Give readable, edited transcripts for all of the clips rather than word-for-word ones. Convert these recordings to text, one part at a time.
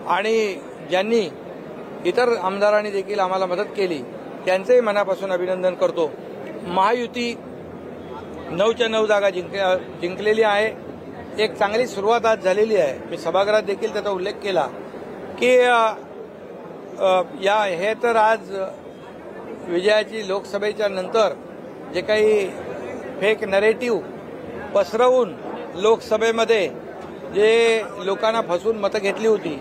आणि ज्यांनी इतर आमदारांनी देखील आम्हाला मदत केली त्यांचेही मनापासून अभिनंदन करतो। महायुती 9च्या 9 जागा जिंकलेली आहे। एक चांगली सुरुवात आज झालेली आहे। मी सभागृहात देखील त्याचा उल्लेख केला की हे तर आज विजयाची लोकसभेच्या नंतर जे काही फेक नरेटिव्ह पसरवून लोकसभेमध्ये जे लोकांना फसवून मतं घेतली होती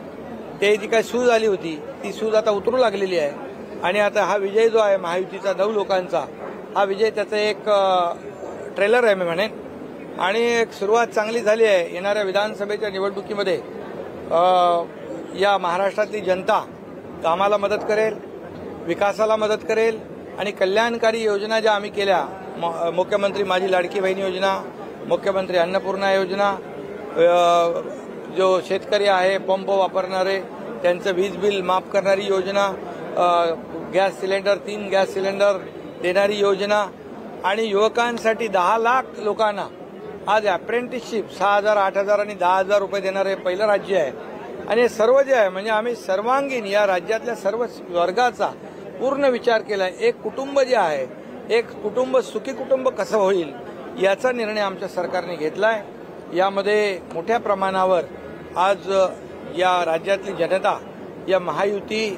ते जी काही सूज आली होती ती सूज आता उतरू लागलेली आहे आणि आता हा विजय जो आहे महायुतीचा 9 लोकांचा हा विजय त्याचा एक ट्रेलर आहे मी म्हणेन आणि एक सुरुवात चांगली झाली आहे। येणाऱ्या विधानसभेच्या निवडणुकीमध्ये या महाराष्ट्रातली जनता कामाला मदत करेल, विकासाला मदत करेल आणि कल्याणकारी योजना ज्या आम्ही केल्या मुख्यमंत्री माझी लाडकी बहीण योजना, मुख्यमंत्री अन्नपूर्णा योजना, जो शेतकरी आहे पंप वापरणारे त्यांचं वीज बिल माफ करणारी योजना, गॅस सिलेंडर 3 गॅस सिलेंडर देणारी योजना आणि युवकांसाठी 10 लाख लोकांना आज अप्रेंटिसशिप 6,000, 8,000 आणि 10,000 रुपये देणारे पहिलं राज्य आहे। आणि हे सर्व जे आहे म्हणजे आम्ही सर्वांगीण या राज्यातल्या सर्व वर्गाचा पूर्ण विचार केला। एक कुटुंब जे आहे एक कुटुंब सुखी कुटुंब कसं होईल याचा निर्णय आमच्या सरकारने घेतलाय। यामध्ये मोठ्या प्रमाणावर आज या राज्यातली जनता या महायुती